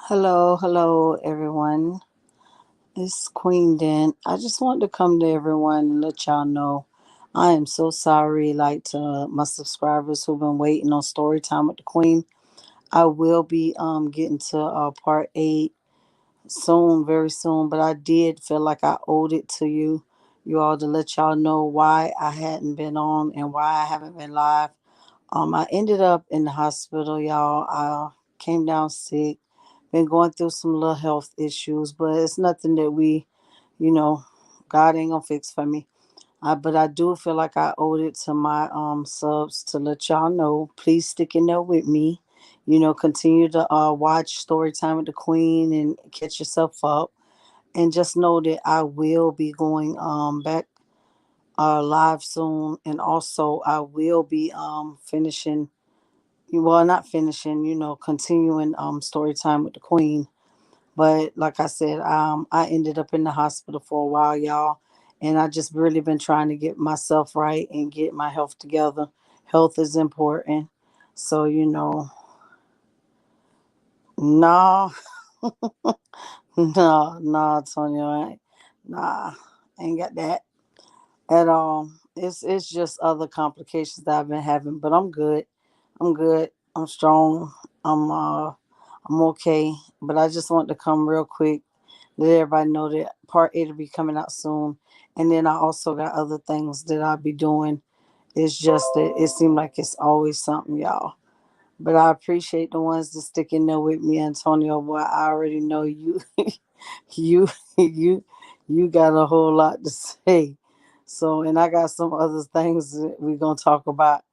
Hello, everyone. It's Queen Den. I just wanted to come to everyone and let y'all know I am so sorry, like to my subscribers who've been waiting on story time with the Queen. I will be getting to part 8 soon, very soon, but I did feel like I owed it to you all to let y'all know why I hadn't been on and why I haven't been live. I ended up in the hospital, y'all. I came down sick, been going through some little health issues, but it's nothing that you know, God ain't gonna fix for me. But I do feel like I owed it to my subs to let y'all know. Please stick in there with me. Continue to watch Storytime with the Queen and catch yourself up. And just know that I will be going back live soon, and also I will be finishing, well, not finishing, continuing story time with the Queen. But like I said, I ended up in the hospital for a while, y'all, and I just really been trying to get myself right and get my health together. Health is important. So, no, no, Antonio, nah, ain't got that at all. It's just other complications that I've been having, but I'm good. I'm good. I'm strong. I'm okay. But I just want to come real quick, let everybody know that part 8 will be coming out soon. And then I also got other things that I'll be doing. It's just that it seemed like it's always something, y'all. But I appreciate the ones that stick in there with me, Antonio. Boy, I already know you, you, you, you got a whole lot to say. So, and I got some other things that we're gonna talk about.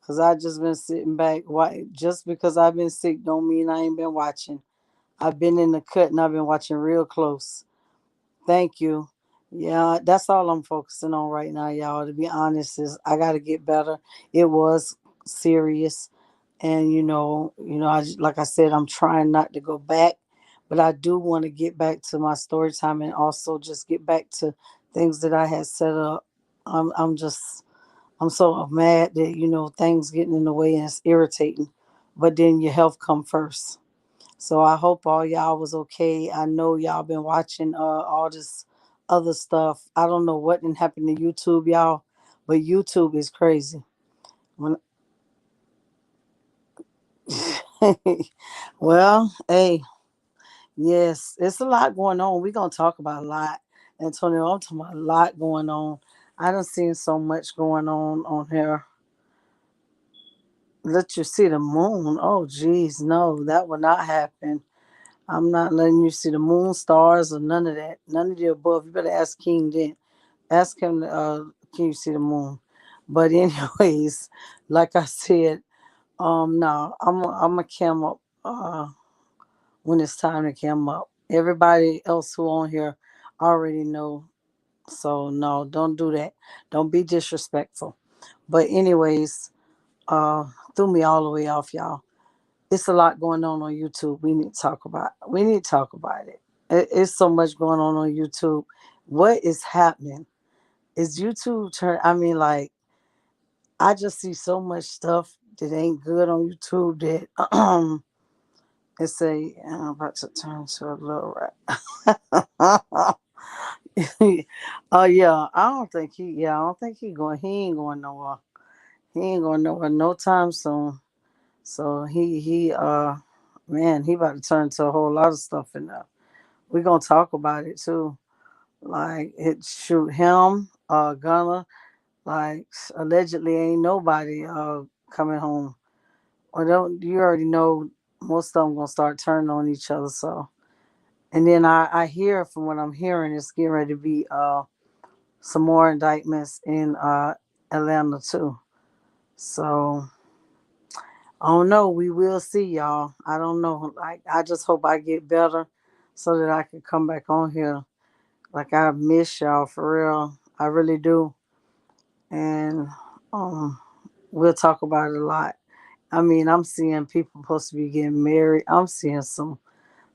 Cause I just been sitting back. Why? Just because I've been sick, don't mean I ain't been watching. I've been in the cut and I've been watching real close. Thank you. Yeah, that's all I'm focusing on right now, y'all. To be honest, is I got to get better. It was serious, and like I said, I'm trying not to go back, but I do want to get back to my story time and also just get back to things that I had set up. I'm so mad that things getting in the way and it's irritating, but then your health come first. So I hope all y'all was okay. I know y'all been watching all this other stuff. I don't know what didn't happen to YouTube, y'all, but YouTube is crazy. When well, hey, yes, it's a lot going on. We're gonna talk about a lot. Antonio, I'm talking about a lot going on. I done seen so much going on here. Let you see the moon. Oh geez, no, that will not happen. I'm not letting you see the moon, stars, or none of that. None of the above. You better ask King then. Ask him, can you see the moon? But anyways, like I said, no, I'm a cam up when it's time to cam up. Everybody else who on here already know. So no, don't do that. Don't be disrespectful. But anyways, uh, threw me all the way off, y'all. It's a lot going on YouTube. We need to talk about. We need to talk about it. It's so much going on YouTube. What is happening? Is YouTube turn? I mean, like, I just see so much stuff that ain't good on YouTube that it's a I'm about to turn to a little right. Yeah, I don't think he ain't going nowhere. He ain't going nowhere no time soon. So he man, he about to turn to a whole lot of stuff in there. We're gonna talk about it too. Like it shoot him, Gunner, like allegedly ain't nobody coming home. Or don't you already know most of them gonna start turning on each other. So and then I hear from what I'm hearing it's getting ready to be some more indictments in Atlanta too. So I don't know. We will see, y'all. I don't know. Like I just hope I get better so that I can come back on here. Like I miss y'all for real. I really do. And um we'll talk about it a lot. I mean, I'm seeing people supposed to be getting married. I'm seeing some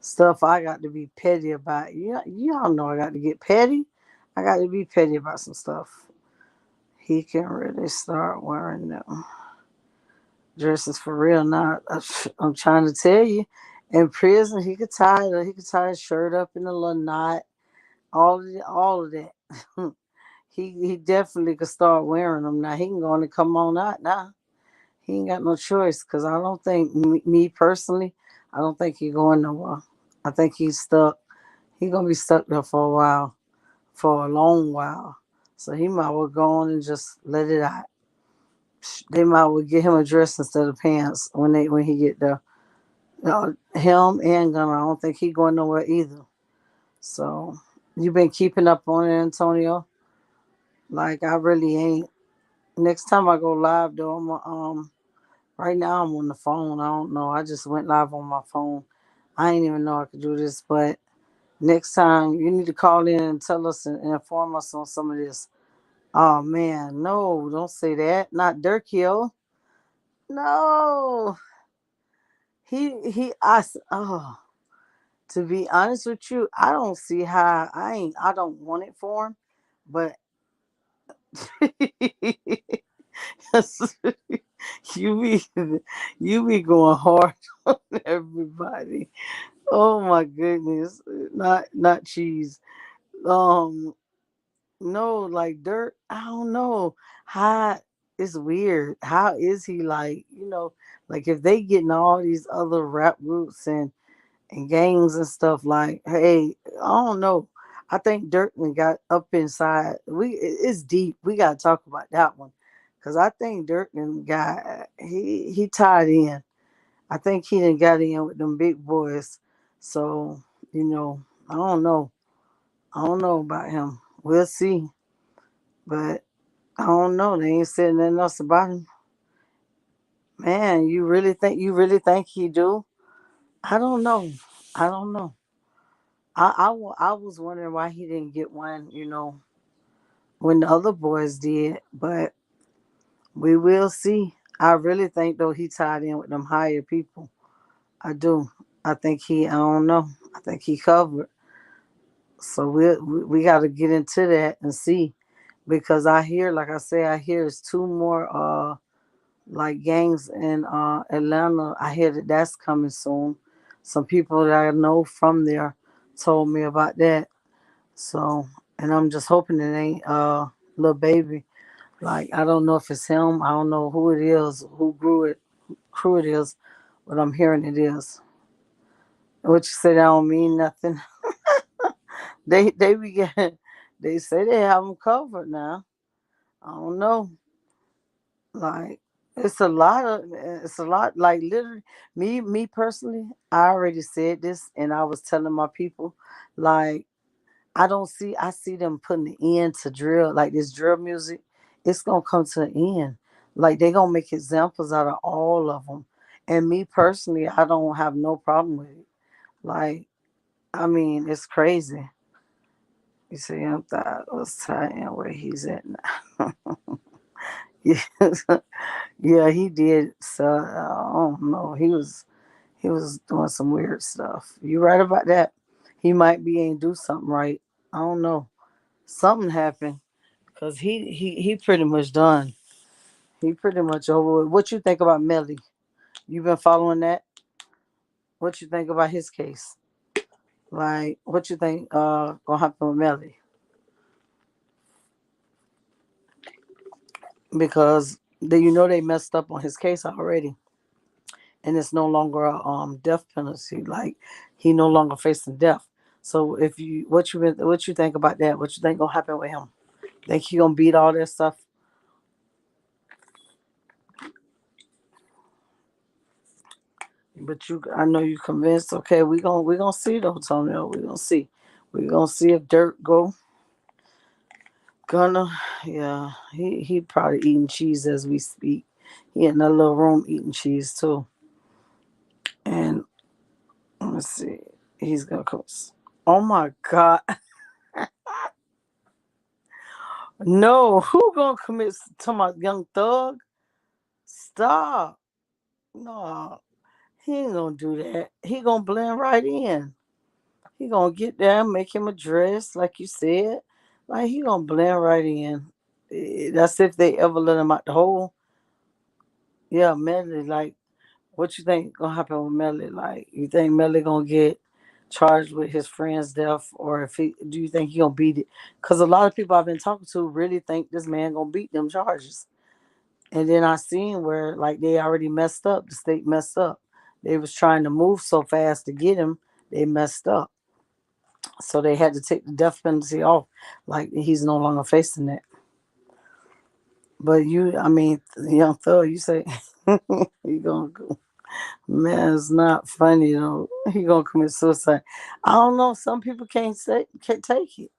stuff I got to be petty about. Yeah, y'all know I got to get petty. I got to be petty about some stuff. He can really start wearing them dresses for real now. I'm trying to tell you. In prison, he could tie his shirt up in a little knot. All of that. He definitely could start wearing them now. He can go on and come on out now. He ain't got no choice because I don't think me personally. I don't think he going nowhere. I think he's stuck. He gonna be stuck there for a while, for a long while. So he might well go on and just let it out. They might well get him a dress instead of pants when he get there. Him and Gunner. I don't think he going nowhere either. So you been keeping up on it, Antonio? Like I really ain't. Next time I go live though, right now I'm on the phone. I don't know. I just went live on my phone. I ain't even know I could do this, but next time you need to call in and tell us and inform us on some of this. Oh man, no, don't say that. Not Dirk Hill. No. Oh, to be honest with you, I don't see how I don't want it for him, but you be you be going hard on everybody. Oh my goodness. Not cheese. Um no, like Dirt, I don't know. How it's weird. How is he like, like if they getting all these other rap groups and gangs and stuff like, hey, I don't know. I think Dirkman got up inside. It's deep. We gotta talk about that one. Cause I think Dirkman got he tied in. I think he done got in with them big boys. So, I don't know. I don't know about him. We'll see. But I don't know. They ain't said nothing else about him. Man, you really think he do? I don't know. I don't know. I was wondering why he didn't get one, when the other boys did, but we will see. I really think though he tied in with them higher people. I do. I think I don't know. I think he covered. So we got to get into that and see because I hear, like I say, I hear it's two more like gangs in Atlanta. I hear that that's coming soon. Some people that I know from there told me about that. So, and I'm just hoping it ain't little baby. Like I don't know if it's him. I don't know who it is, who grew it, crew it is, but I'm hearing it is. What you say that don't mean nothing. They be getting, they say they have them covered now. I don't know. Like it's a lot. Like literally, me personally, I already said this, and I was telling my people, like I see them putting an end to drill, like this drill music. It's gonna come to an end. Like they gonna make examples out of all of them. And me personally, I don't have no problem with it. Like, I mean, it's crazy. You see, I'm thought was telling where he's at now. Yeah, yeah, he did. So I don't know. He was doing some weird stuff. You right about that. He might be ain't do something right. I don't know. Something happened because he pretty much done. He pretty much over with. What you think about Melly? You been following that? What you think about his case? Like, what you think gonna happen with Melly? Because they messed up on his case already, and it's no longer a death penalty. Like he no longer facing death. So if you what you think about that? What you think gonna happen with him? Think he gonna beat all that stuff? But I know you convinced. Okay, we gonna see though, Tonyo. We gonna see. We gonna see if Dirt go. Gonna, yeah. He probably eating cheese as we speak. He in that little room eating cheese too. And let's see. He's gonna come. Oh my God. No, who gonna commit to my young thug? Stop. No, he ain't gonna do that. He gonna blend right in. He gonna get there, make him a dress, like you said. Like he gonna blend right in. That's if they ever let him out the hole. Yeah, man. Like What you think gonna happen with Melly? Like, you think Melly gonna get charged with his friend's death, or if he do you think he gonna beat it? Because a lot of people I've been talking to really think this man gonna beat them charges. And then I seen where like they already messed up. The state messed up. They was trying to move so fast to get him. They messed up. So they had to take the death penalty off. Like he's no longer facing that. But I mean, Young Thug, you say he gonna go. Man, it's not funny though. He gonna commit suicide. I don't know. Some people can't take it.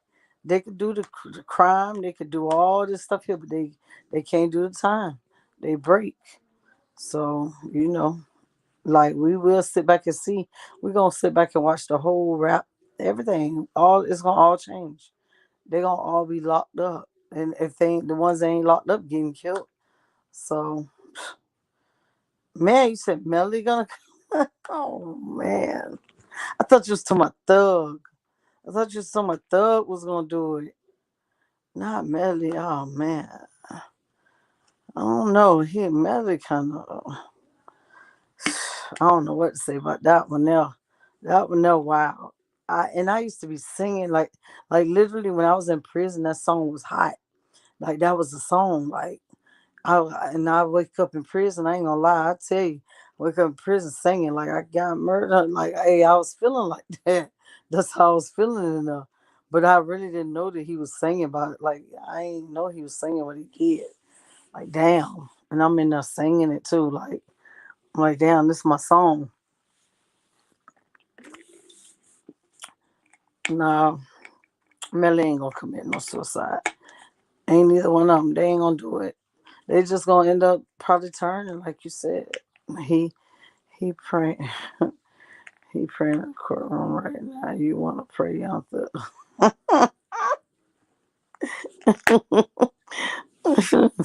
They could do the crime. They could do all this stuff here, but they can't do the time. They break. So like we will sit back and see. We're gonna sit back and watch the whole rap. Everything. All it's gonna all change. They gonna all be locked up, and if they ain't the ones that ain't locked up getting killed. So man, you said Melly gonna. Oh man. I thought you was talking about Thug. I thought you was talking about Thug was gonna do it. Not Melly. Oh man. I don't know. Melly kind of. I don't know what to say about that one now. That one now, wow. I used to be singing like literally when I was in prison. That song was hot. Like that was the song. Like I wake up in prison. I ain't gonna lie. I tell you, wake up in prison singing like I got murdered. Like hey, I was feeling like that. That's how I was feeling enough. But I really didn't know that he was singing about it. Like I ain't know he was singing what he did. Like damn, and I'm in there singing it too. Like I'm like damn, this is my song. No, Melly ain't gonna commit no suicide. Ain't neither one of them. They ain't gonna do it. They just gonna end up probably turning, like you said. He he praying. He praying in the courtroom right now. You want to pray out there?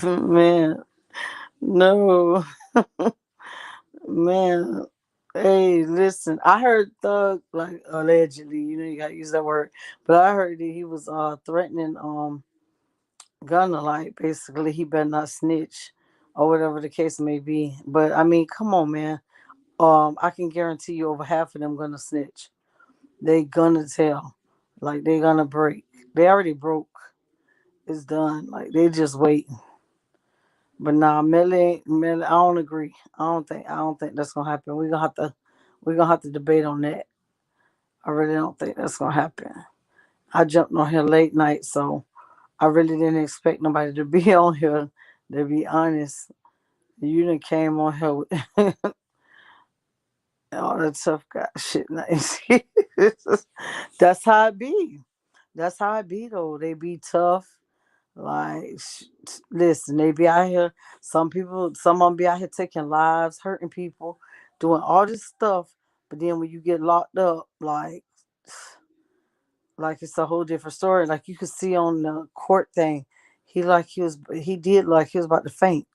Man, no, man. Hey, listen. I heard Thug like allegedly. You gotta use that word, but I heard that he was threatening Gunner, like basically he better not snitch or whatever the case may be. But I mean, come on, man. I can guarantee you over half of them gonna snitch. They gonna tell. Like they gonna break. They already broke. It's done. Like they just waiting. But nah, Melly, I don't agree. I don't think that's gonna happen. We're gonna have to debate on that. I really don't think that's gonna happen. I jumped on here late night, so I really didn't expect nobody to be on here. To be honest, you done came on here with all the tough guy shit. Nice. That's how it be. That's how it be though. They be tough. Like, listen, they be out here. Some of them be out here taking lives, hurting people, doing all this stuff. But then when you get locked up, like it's a whole different story. Like you could see on the court thing, he did like he was about to faint.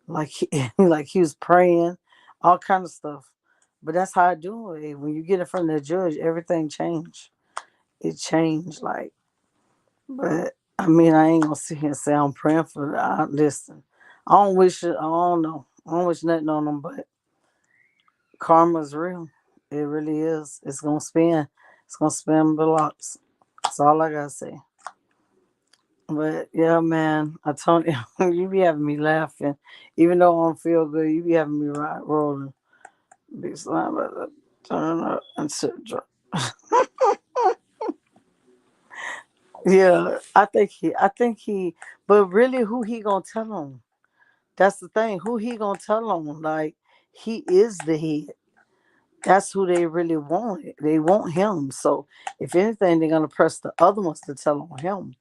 Like he, like he was praying, all kind of stuff. But that's how I do it. When you get in front of the judge, everything changed. It changed. Like, but I mean, I ain't gonna sit here and say I'm praying for. Listen, I don't wish it. I don't know. I don't wish nothing on them. But karma's real. It really is. It's gonna spin. It's gonna spin blocks. That's all I gotta say. But yeah, man, I told you, you be having me laughing. Even though I don't feel good, you be having me rolling. Big slime, but turn up and sit drunk. Yeah, I think he, but really, who he gonna tell on? That's the thing. Who he gonna tell on? Like, he is the head. That's who they really want. They want him. So, if anything, they're gonna press the other ones to tell on him.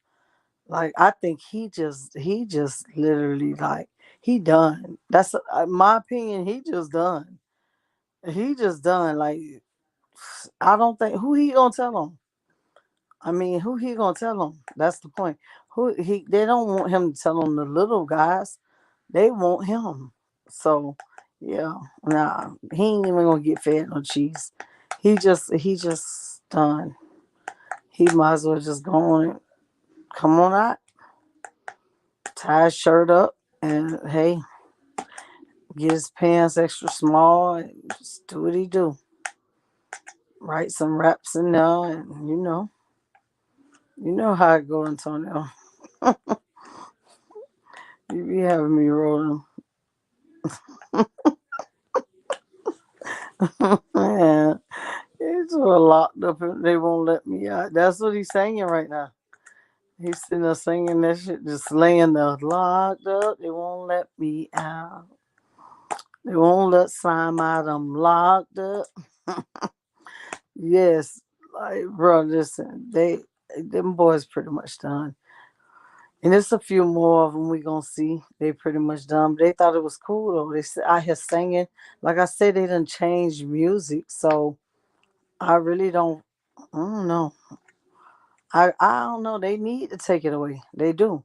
Like, I think he just literally like he done. That's my opinion. He just done. He just done. Like, I don't think who he gonna tell on. I mean, who he gonna tell them? That's the point. Who he? They don't want him to tell on the little guys. They want him. So, yeah, nah, he ain't even gonna get fed no cheese. He just done. He might as well just go on and come on out, tie his shirt up, and hey, Get his pants extra small and just do what he do. Write some raps in there, and you know how it go, Antonio. You be having me rolling. Yeah, he's all locked up and they won't let me out. That's what he's singing right now. He's sitting there singing that shit, just laying there locked up. They won't let me out. They won't let Slime out. I'm locked up. Yes, like bro, listen, them boys pretty much done. And there's a few more of them we gonna see. They pretty much done. But they thought it was cool though. They said I hear singing. Like I said, they done changed music, so I really don't. I don't know. I don't know. They need to take it away. They do.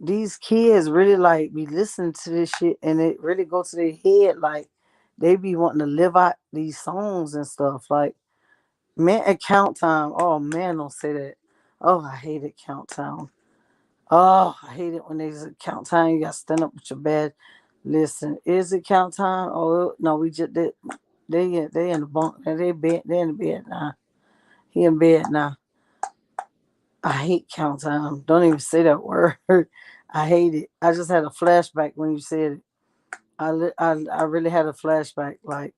These kids really like be listening to this shit, and it really go to their head. Like they be wanting to live out these songs and stuff. Like man, at count time. Oh man, don't say that. Oh, I hate it. Count time. Oh, I hate it when there's a count time. You got to stand up with your bed. Listen, is it count time? Oh no, we just did. They in the bunk. They in the bed now. He in bed now. I hate count time. Don't even say that word. I hate it. I just had a flashback when you said it. I really had a flashback. Like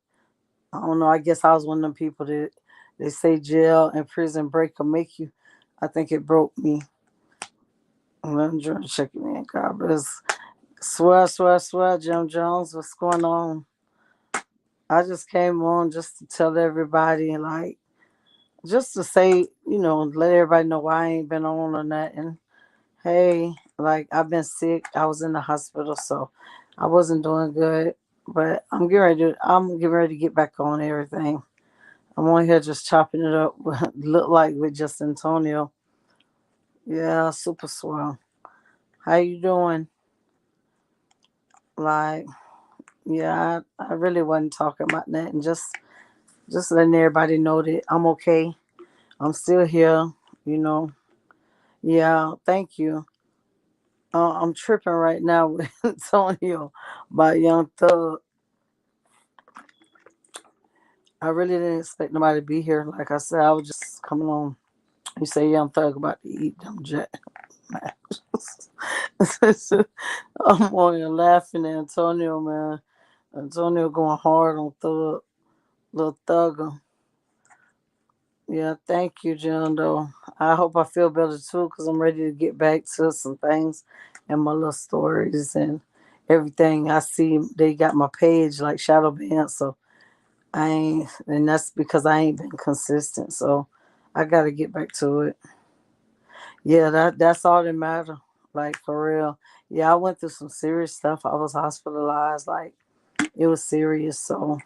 I don't know. I guess I was one of them people that they say jail and prison break will make you. I think it broke me. I'm checking in. God bless. Swear, Jim Jones. What's going on? I just came on just to tell everybody, like, just to say, let everybody know why I ain't been on or nothing. Hey, like, I've been sick. I was in the hospital, so I wasn't doing good. But I'm getting ready to get back on everything. I'm on here just chopping it up. Look like with just Antonio. Yeah, super swell. How you doing? Like, yeah, I really wasn't talking about that, and just letting everybody know that I'm okay. I'm still here. You know. Yeah, thank you. I'm tripping right now with Antonio by Young Thug. I really didn't expect nobody to be here. Like I said, I was just coming on. You say Young Thug about to eat them jet. I'm on here laughing at Antonio, man. Antonio going hard on Thug, little Thugger. Yeah, thank you, John. Though I hope I feel better too, cause I'm ready to get back to some things and my little stories and everything. I see they got my page like shadow banned, so I ain't, and that's because I ain't been consistent. So I got to get back to it. Yeah, that's all that matter. Like for real. Yeah, I went through some serious stuff. I was hospitalized. Like it was serious. So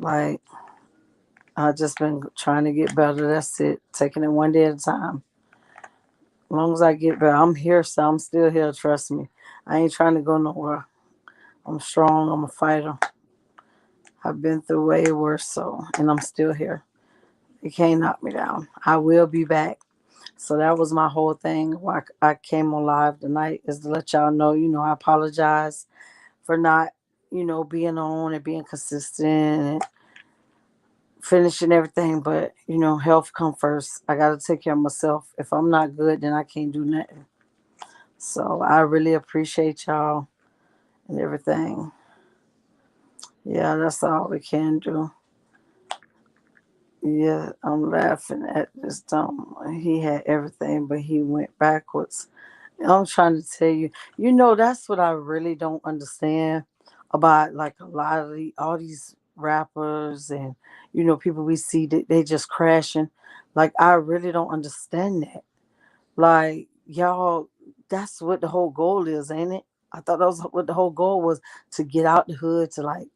like I just been trying to get better. That's it. Taking it one day at a time. As long as I get better, I'm here. So I'm still here. Trust me. I ain't trying to go nowhere. I'm strong. I'm a fighter. I've been through way worse. So and I'm still here. You can't knock me down. I will be back. So that was my whole thing. Why I came on live tonight is to let y'all know, I apologize for not, being on and being consistent and finishing everything. But, health come first. I got to take care of myself. If I'm not good, then I can't do nothing. So I really appreciate y'all and everything. Yeah, that's all we can do. Yeah, I'm laughing at this dumb. He had everything, but he went backwards. I'm trying to tell you, that's what I really don't understand about like a lot of all these rappers and people we see that they just crashing. Like I really don't understand that. Like y'all, that's what the whole goal is, ain't it? I thought that was what the whole goal was to get out the hood to like,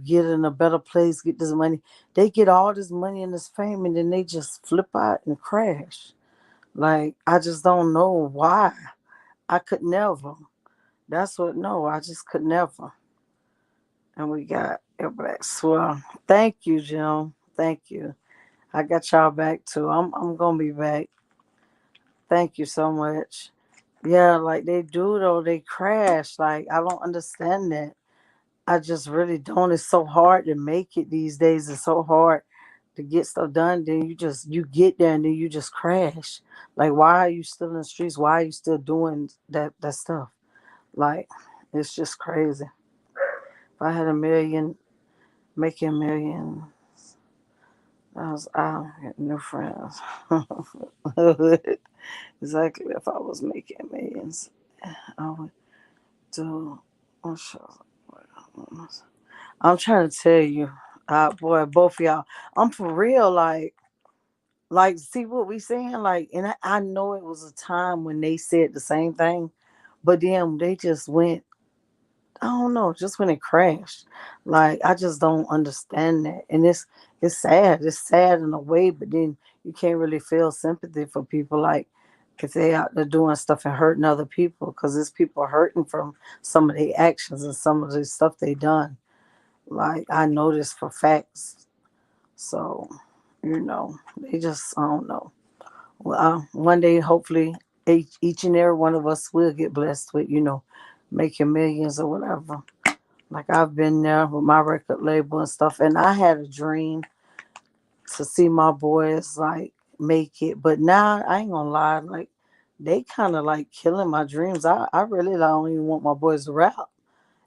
get in a better place, get this money. They get all this money and this fame, and then they just flip out and crash. Like I just don't know why. I could never. That's what, no, I just could never. And we got it back. Swell. Thank you, Jim. Thank you. I got y'all back too. I'm gonna be back. Thank you so much. Yeah, like they do though, they crash. Like I don't understand that. I just really don't. It's so hard to make it these days. It's so hard to get stuff done. Then you get there and then you just crash. Like, why are you still in the streets? Why are you still doing that stuff? Like, it's just crazy. If I had a million, making a million, I was out getting new friends. Exactly. If I was making millions, I would do. What shows? I'm trying to tell you, boy, both of y'all. I'm for real. See what we saying. Like, and I know it was a time when they said the same thing, but then they just went. I don't know, just when it crashed. Like, I just don't understand that, and it's sad. It's sad in a way, but then you can't really feel sympathy for people like if they out there doing stuff and hurting other people because there's people hurting from some of their actions and some of the stuff they done. Like, I know this for facts. So, they just, I don't know. Well, one day, hopefully, each and every one of us will get blessed with, making millions or whatever. Like, I've been there with my record label and stuff, and I had a dream to see my boys like make it, but now I ain't gonna lie, like they kind of like killing my dreams. I really don't even want my boys to rap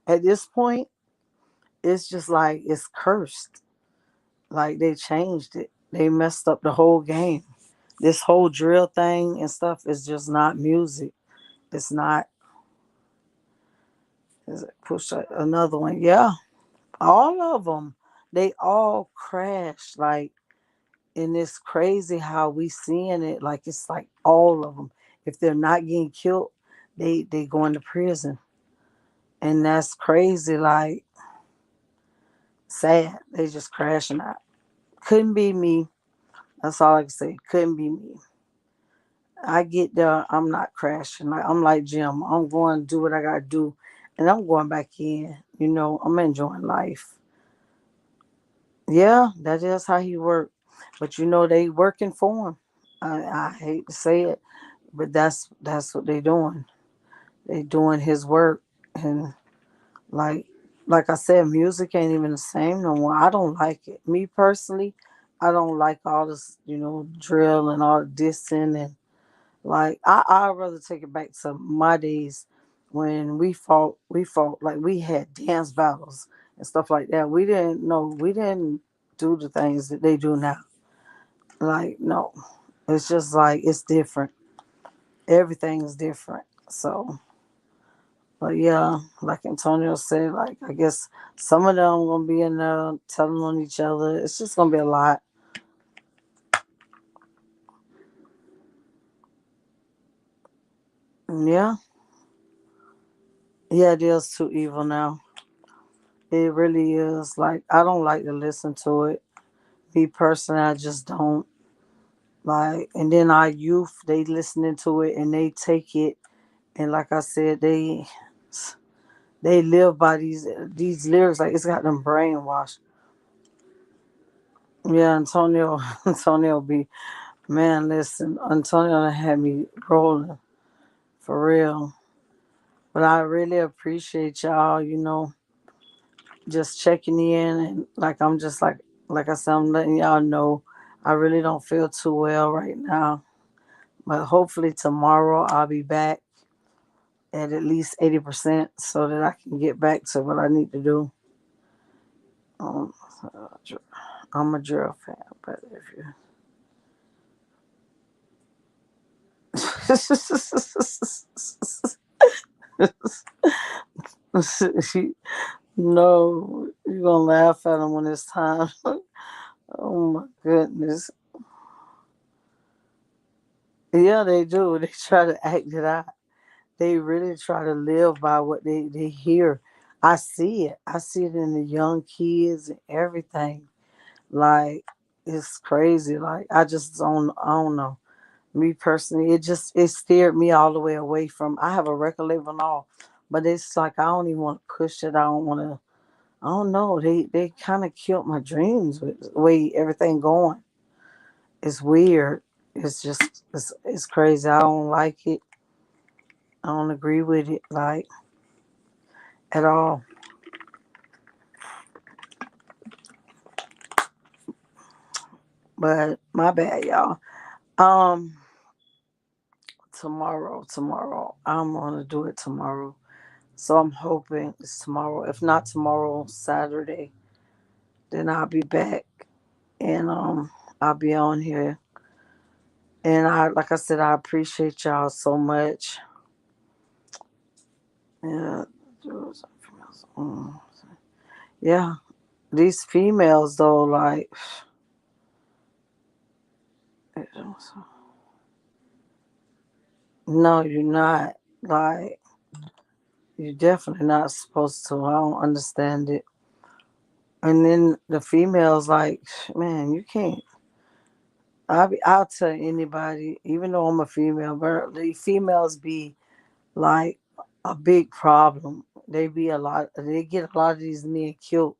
at this point. It's just like it's cursed. Like, they changed it. They messed up the whole game. This whole drill thing and stuff is just not music. It's not. Is it push another one? Yeah, all of them. They all crashed. Like, and it's crazy how we seeing it. Like, it's like all of them. If they're not getting killed, they going to prison, and that's crazy. Like, sad. They just crashing out. Couldn't be me. That's all I can say. Couldn't be me. I get there, I'm not crashing. Like, I'm like Jim. I'm going to do what I gotta do, and I'm going back in. I'm enjoying life. Yeah, that is how he worked. But they working for him. I hate to say it, but that's what they doing. They doing his work, and like like I said, music ain't even the same no more. I don't like it. Me personally, I don't like all this, drill and all the dissing. And like, I'd rather take it back to my days when we fought like we had dance battles and stuff like that. We didn't do the things that they do now. Like, no. It's just like it's different. Everything is different. So, but yeah, like Antonio said, like, I guess some of them gonna be in there telling on each other. It's just gonna be a lot. Yeah. Yeah, it is too evil now. It really is. Like, I don't like to listen to it. Me personally, I just don't like. And then our youth, they listening to it and they take it, and like I said, they live by these lyrics. Like, it's got them brainwashed. Yeah, Antonio, Antonio be man. Listen, Antonio had me rolling for real. But I really appreciate y'all. Just checking in, and like I'm just like I said, I'm letting y'all know I really don't feel too well right now. But hopefully tomorrow I'll be back at least 80% so that I can get back to what I need to do. Um, I'm a drill fan, but if you no, you're gonna laugh at them when it's time. Oh my goodness. Yeah, they do. They try to act it out. They really try to live by what they hear. I see it. I see it in the young kids and everything. Like, it's crazy. Like, I don't know. Me personally, it steered me all the way away from. I have a record label and all, but it's like I don't even want to push it. I don't want to. I don't know. They kind of killed my dreams with the way everything going. It's weird. It's crazy. I don't like it. I don't agree with it like at all. But my bad, y'all. Um, tomorrow, I'm gonna do it tomorrow. So I'm hoping it's tomorrow. If not tomorrow, Saturday, then I'll be back and I'll be on here. And like I said, I appreciate y'all so much. Yeah, mm, yeah. These females though, like, no, you're not. Like, you're definitely not supposed to. I don't understand it. And then the females, like, man, you can't. I'll tell anybody, even though I'm a female, but the females be like a big problem. They be a lot. They get a lot of these men killed.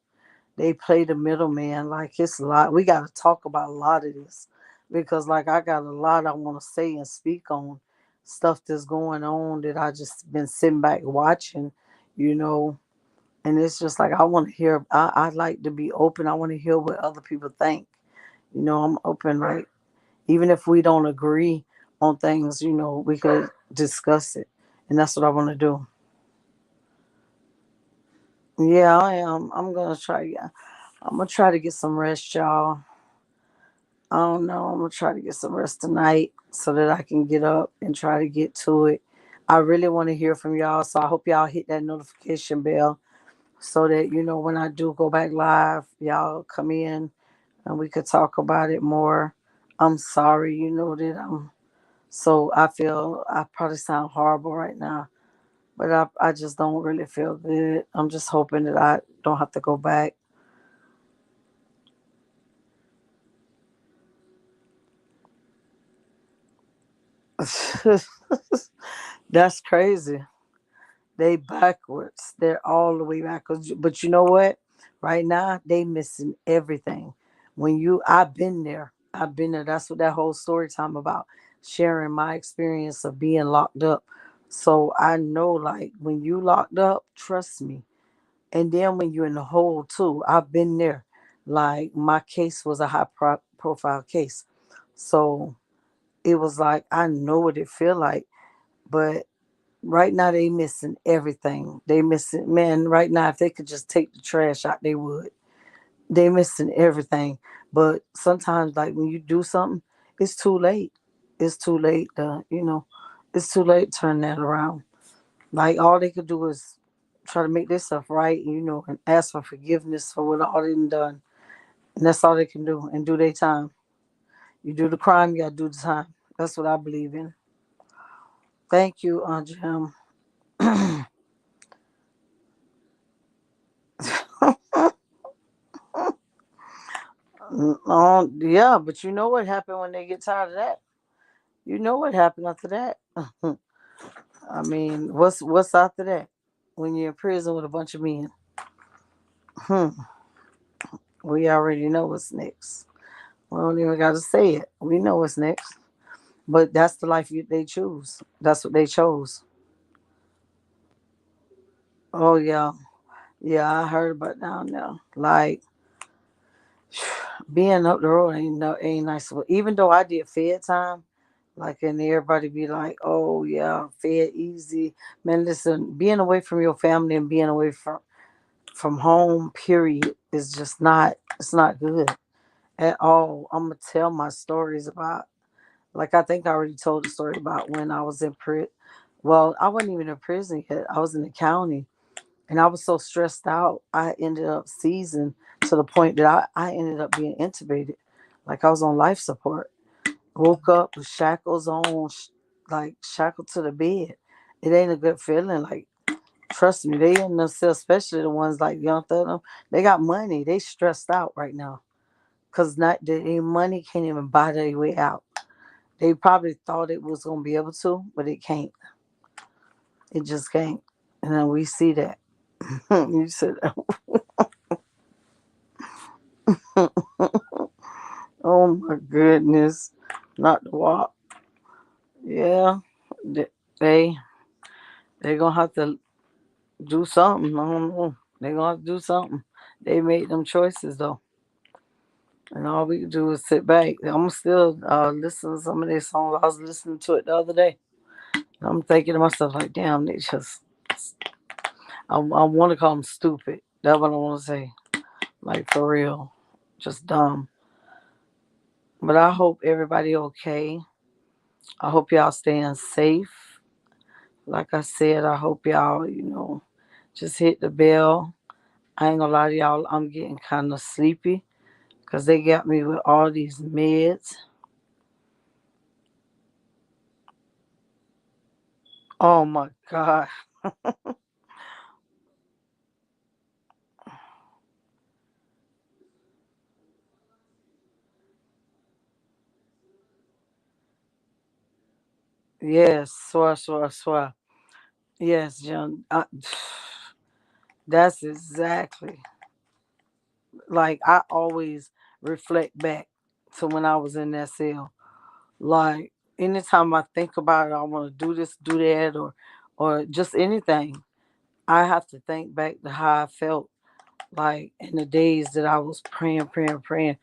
They play the middleman. Like it's a lot. We got to talk about a lot of this because, like, I got a lot I want to say and speak on stuff that's going on that I just been sitting back watching, you know. And it's just like I want to hear. I like to be open. I want to hear what other people think. You know, I'm open. Like even if we don't agree on things, you know, we could discuss it, and that's what I want to do. Yeah, I am. I'm gonna try. Yeah, I'm gonna try to get some rest, y'all. I don't know. I'm gonna try to get some rest tonight so that I can get up and try to get to it. I really want to hear from y'all, so I hope y'all hit that notification bell so that you know when I do go back live, y'all come in and we could talk about it more. I'm sorry, you know that so I feel I probably sound horrible right now, but I just don't really feel good. I'm just hoping that I don't have to go back. That's crazy. They backwards. They're all the way backwards. But you know what? Right now, they missing everything. When I've been there. I've been there. That's what that whole story time about. Sharing my experience of being locked up. So I know, like, when you locked up, trust me. And then when you're in the hole too, I've been there. Like my case was a profile case. So it was like, I know what it feel like. But right now they missing everything. They missing, man, right now if they could just take the trash out, they would. They missing everything. But sometimes like when you do something, it's too late. It's too late to, you know, it's too late to turn that around. Like all they could do is try to make this stuff right, you know, and ask for forgiveness for what all they done. And that's all they can do and do their time. You do the crime, you gotta do the time. That's what I believe in. Thank you, Jim. Yeah, but you know what happened when they get tired of that? You know what happened after that? I mean, what's after that? When you're in prison with a bunch of men, hmm, we already know what's next. We don't even got to say it. We know what's next. But that's the life they choose. That's what they chose. Oh yeah, yeah, I heard about down there. Like being up the road ain't nice. Even though I did Fed time, like and everybody be like, "Oh yeah, Fed easy." Man, listen, being away from your family and being away from home, period, is just not. It's not good at all. I'm gonna tell my stories about. Like I think I already told the story about when I was in prison. Well, I wasn't even in prison yet. I was in the county, and I was so stressed out. I ended up seizing to the point that I ended up being intubated, like I was on life support. Woke up with shackles on, like shackled to the bed. It ain't a good feeling. Like, trust me, they in themselves, especially the ones like Young Thug. They got money. They stressed out right now because not their money can't even buy their way out. They probably thought it was gonna be able to, but it can't. It just can't. And then we see that. You said, "Oh my goodness, not the walk." Yeah, they they gonna have to do something. I don't know. They gonna have to do something. They made them choices though. And all we can do is sit back. I'm still listening to some of their songs. I was listening to it the other day. I'm thinking to myself, like, damn, they just, I want to call them stupid. That's what I want to say. Like, for real. Just dumb. But I hope everybody okay. I hope y'all staying safe. Like I said, I hope y'all, just hit the bell. I ain't gonna lie to y'all, I'm getting kind of sleepy because they got me with all these meds. Oh my God. Yes, swear, swear, swear. Yes, Jim. That's exactly. Like, I always reflect back to when I was in that cell. Like, anytime I think about it, I want to do this, do that, or just anything. I have to think back to how I felt like in the days that I was praying, praying, praying.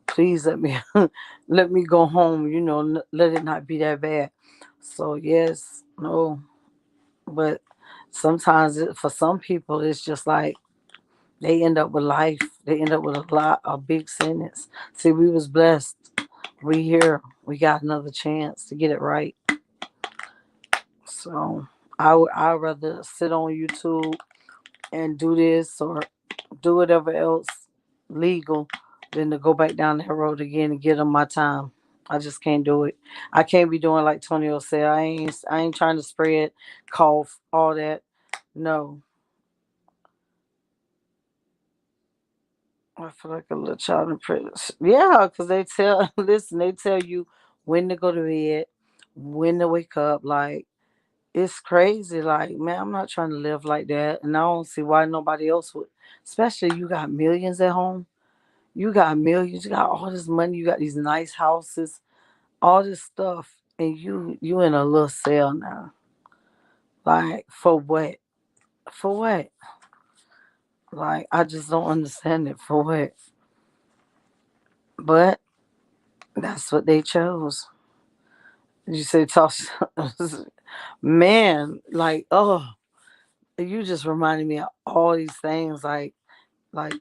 Please let me let me go home. Let it not be that bad. So yes, no, but sometimes for some people it's just like they end up with life. They end up with a big sentence. See, we was blessed. We here. We got another chance to get it right. So I'd rather sit on YouTube and do this or do whatever else legal than to go back down that road again and get them my time. I just can't do it. I can't be doing like Tonio said. I ain't trying to spread cough, all that. No. I feel like a little child in prison. Yeah, because they tell listen, they tell you when to go to bed, when to wake up. Like, it's crazy. Like, man, I'm not trying to live like that. And I don't see why nobody else would. Especially you got millions at home. You got millions, you got all this money, you got these nice houses, all this stuff, and you in a little cell now. Like, for what? For what? Like, I just don't understand it. For what? But that's what they chose. You say toss man, like, oh, you just reminded me of all these things, like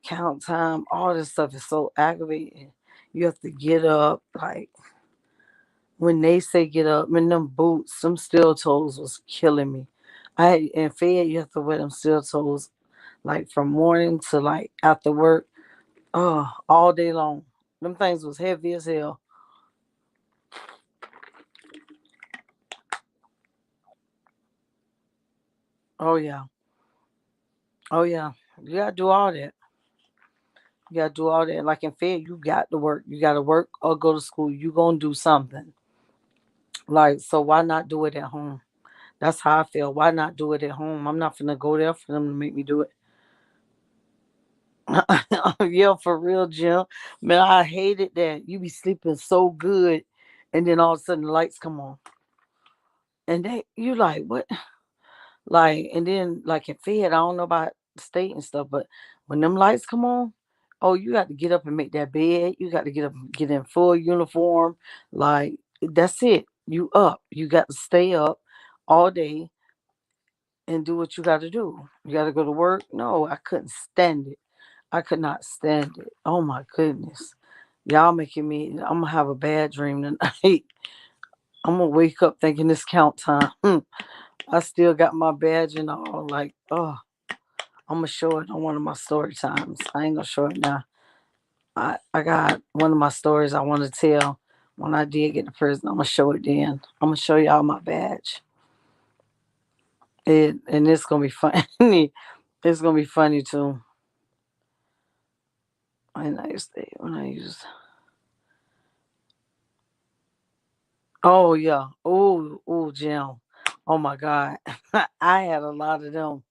count time, all this stuff is so aggravating. You have to get up, like when they say get up, man, them boots, them steel toes was killing me. In Fed, you have to wear them steel toes like from morning to like after work, all day long. Them things was heavy as hell. Oh yeah, oh yeah. You gotta do all that. You gotta do all that. Like in Fed, you got to work. You gotta work or go to school. You gonna do something. Like, so why not do it at home? That's how I feel. Why not do it at home? I'm not gonna go there for them to make me do it. Yeah, for real, Jim. Man, I hated that. You be sleeping so good, and then all of a sudden the lights come on, and you like what? Like, and then like in Fed, I don't know about the state and stuff, but when them lights come on, oh, you got to get up and make that bed. You got to get up, and get in full uniform. Like, that's it. You up. You got to stay up all day and do what you got to do. You got to go to work. No, I couldn't stand it. I could not stand it. Oh my goodness. Y'all making me, I'm gonna have a bad dream tonight. I'm gonna wake up thinking it's count time. I still got my badge and all. Like, oh, I'm gonna show it on one of my story times. I ain't gonna show it now. I got one of my stories I want to tell when I did get to prison. I'm gonna show it then. I'm gonna show y'all my badge. And it's gonna be funny. It's gonna be funny too. And I used to, when I used. Oh yeah. Oh, Jim. Oh my God. I had a lot of them.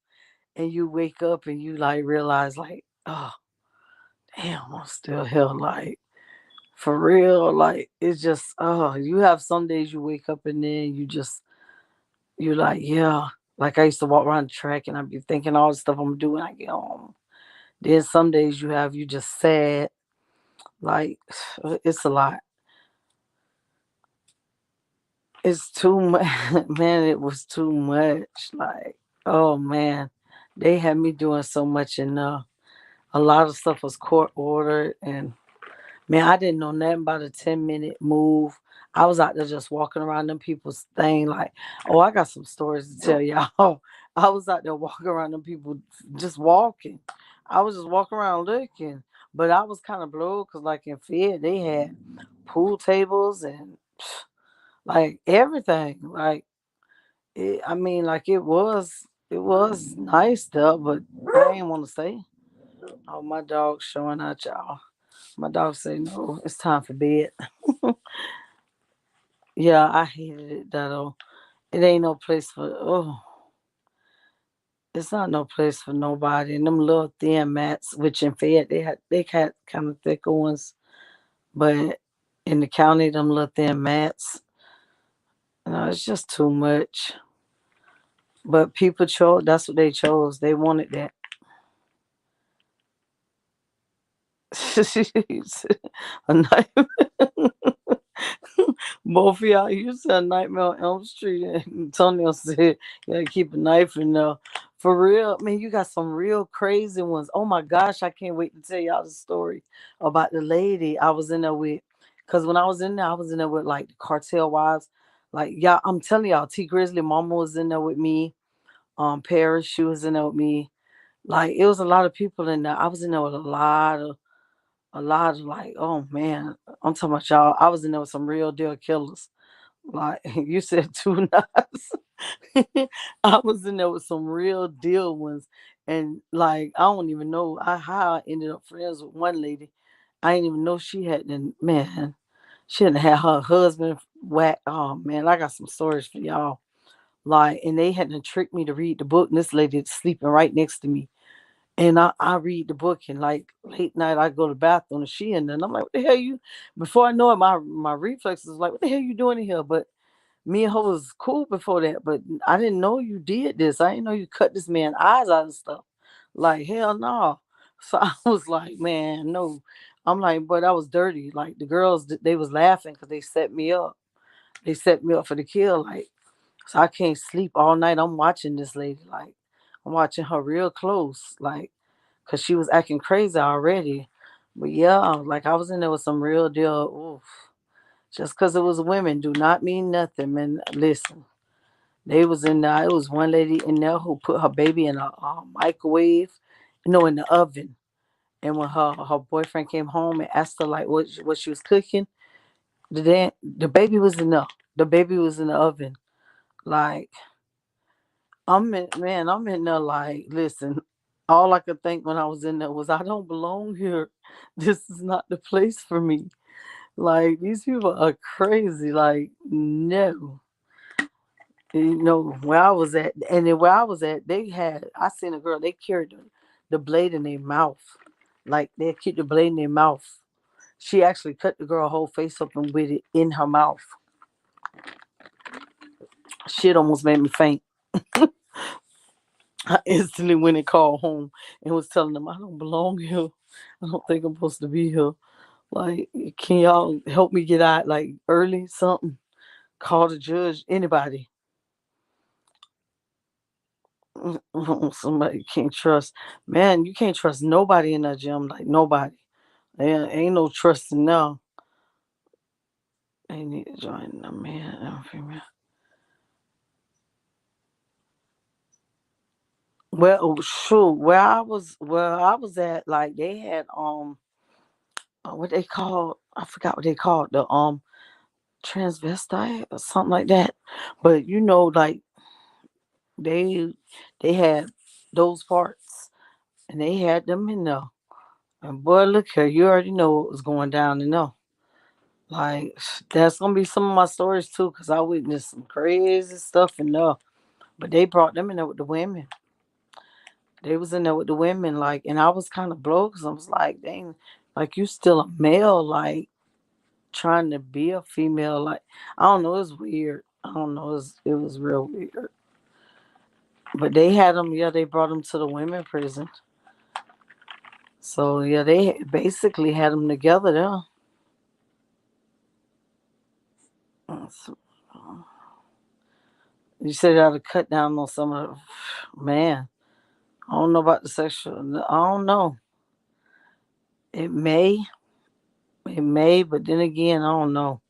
And you wake up and you like realize like, oh damn, I'm still here. Like, for real. Like, it's just, you have some days you wake up and then you like, yeah. Like, I used to walk around the track and I'd be thinking all the stuff I'm doing when I get home. Then some days you just sad. Like, it's a lot. It's too much. Man, it was too much. Like, oh man, they had me doing so much, and a lot of stuff was court ordered. And man, I didn't know nothing about a 10-minute move. I was out there just walking around them people's thing. Like, oh, I got some stories to tell y'all. I was out there walking around them people, just walking. I was just walking around looking, but I was kind of blown because, like in Fed, they had pool tables and like everything. Like, I mean, like it was nice stuff, but I ain't want to say. Oh, my dog's showing out, y'all. My dog say no, it's time for bed. Yeah, I hated it that it ain't no place for it's not no place for nobody. And them little thin mats, which in Fed they had kind of thicker ones, but in the county them little thin mats, it's just too much. But people chose that's what they chose. They wanted that. A knife. Both of y'all, you said Nightmare on Elm Street, and Antonio said you gotta keep a knife in there. For real, man, you got some real crazy ones. Oh my gosh, I can't wait to tell y'all the story about the lady I was in there with. Cause when I was in there, I was in there with like the cartel wives. Like, y'all, I'm telling y'all, T Grizzly Mama was in there with me. Paris, she was in there with me. Like, it was a lot of people in there. I was in there with a lot of like, oh man, I'm talking about y'all. I was in there with some real deal killers. Like, you said two knives. I was in there with some real deal ones. And like, I don't even know how I ended up friends with one lady. I didn't even know she hadn't, man, she hadn't had her husband whack. Oh man, I got some stories for y'all. Like, and they hadn't tricked me to read the book. And this lady sleeping right next to me. And I read the book, and like late night I go to the bathroom and she in there. And I'm like, what the hell you, before I know it, my reflexes was like, what the hell you doing in here? But me and her was cool before that, but I didn't know you did this. I didn't know you cut this man's eyes out and stuff. Like, hell no. So I was like, man, no. I'm like, but I was dirty. Like, the girls, they was laughing because they set me up. They set me up for the kill. Like, so I can't sleep all night. I'm watching this lady. Like, I'm watching her real close. Like, because she was acting crazy already. But yeah, like, I was in there with some real deal. Oof. Just because it was women do not mean nothing, man. Listen, they was in there. It was one lady in there who put her baby in a microwave, no, in the oven. And when her boyfriend came home and asked her like what she was cooking, the baby was in the baby was in the oven. Like, I'm in there like, listen. All I could think when I was in there was, I don't belong here. This is not the place for me. Like, these people are crazy. Like, no. Where I was at, and then where I was at, I seen a girl, they carried the blade in their mouth. Like, they keep the blade in their mouth. She actually cut the girl whole face open with it in her mouth. Shit almost made me faint. I instantly went and called home and was telling them, I don't belong here. I don't think I'm supposed to be here. Like, can y'all help me get out like early? Something. Call the judge, anybody. Somebody you can't trust. Man, you can't trust nobody in that gym. Like, nobody. There ain't no trusting now. They need to join the man and female. Well, sure. Where I was at, like, they had what they called, I forgot what they called, the transvestite or something like that. But like, they they had those parts, and they had them in there. And boy, look here, you already know what was going down in there. Like, that's gonna be some of my stories too, cause I witnessed some crazy stuff in there. But they brought them in there with the women. They was in there with the women, like, and I was kind of blown, cause I was like, dang, like, you still a male, like, trying to be a female, like, I don't know, it was weird. I don't know, it was real weird. But they had them, yeah, they brought them to the women prison. So yeah, they basically had them together there. So, you said how to cut down on some of the, man. I don't know about the sexual. I don't know. It may, it may, but then again, I don't know.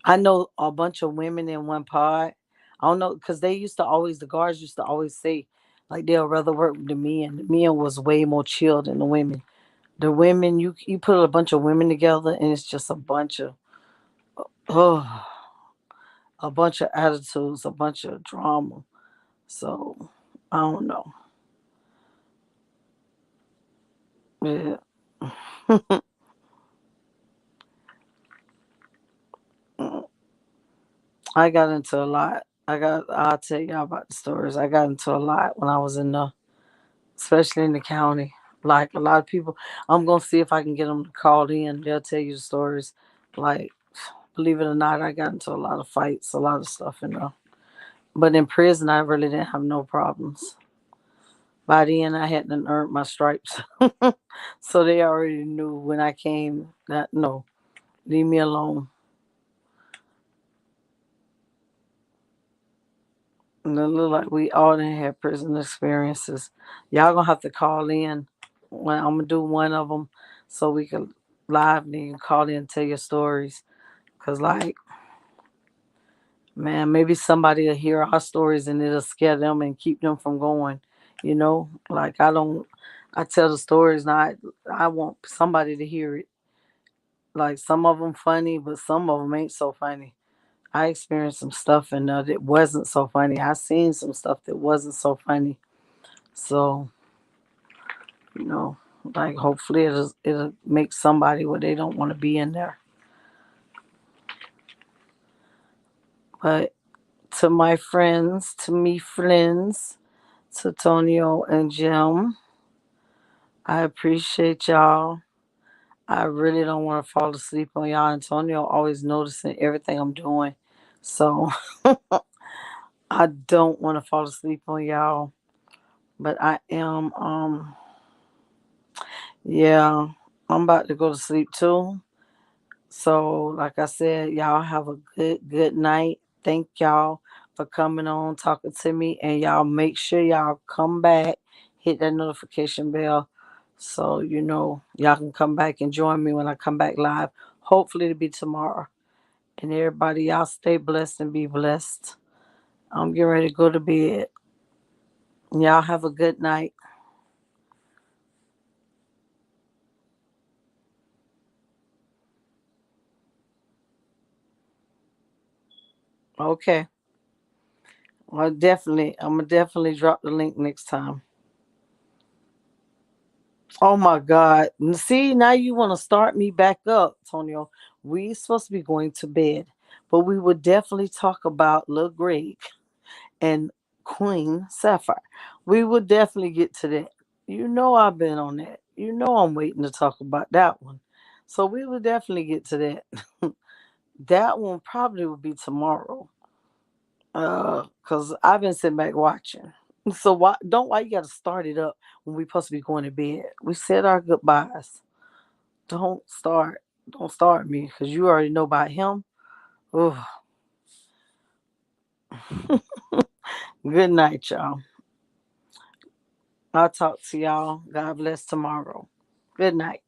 I know a bunch of women in one pod. I don't know because they used to always the guards used to always say like they'll rather work with the men. The men was way more chill than the women. The women you put a bunch of women together and it's just a bunch of oh a bunch of attitudes, a bunch of drama. So I don't know. Yeah. I got into a lot. I'll tell y'all about the stories. I got into a lot when I was in the especially in the county. Like a lot of people, I'm gonna see if I can get them to call in. They'll tell you the stories. Like, believe it or not, I got into a lot of fights, a lot of stuff, But in prison, I really didn't have no problems. By the end, I hadn't earned my stripes, so they already knew when I came that no, leave me alone. And it look like we all didn't have prison experiences. Y'all gonna have to call in when I'm gonna do one of them, so we can live and you can call in and tell your stories. Cause like, man, maybe somebody will hear our stories and it'll scare them and keep them from going. Like I don't. I tell the stories, and I want somebody to hear it. Like some of them funny, but some of them ain't so funny. I experienced some stuff and that wasn't so funny. I seen some stuff that wasn't so funny. So you know, like hopefully it'll make somebody where they don't want to be in there. But to my friends, to me friends, to Tonio and Jim, I appreciate y'all. I really don't want to fall asleep on y'all. Antonio always noticing everything I'm doing. So I don't want to fall asleep on y'all. But I am yeah, I'm about to go to sleep too. So, like I said, y'all have a good night. Thank y'all for coming on, talking to me, and y'all make sure y'all come back, hit that notification bell, so y'all can come back and join me when I come back live. Hopefully, it'll be tomorrow. And everybody, y'all stay blessed and be blessed. I'm getting ready to go to bed. Y'all have a good night. Okay. Well, definitely, I'm gonna definitely drop the link next time. Oh my God. See, now you want to start me back up, Tonio. We supposed to be going to bed, but we would definitely talk about Lil Greg and Queen Sapphire. We would definitely get to that. You know I've been on that. You know I'm waiting to talk about that one. So we will definitely get to that. That one probably will be tomorrow. Cause I've been sitting back watching. So why you gotta start it up when we supposed to be going to bed? We said our goodbyes. Don't start. Don't start me because you already know about him. Ugh. Good night, y'all. I'll talk to y'all. God bless tomorrow. Good night.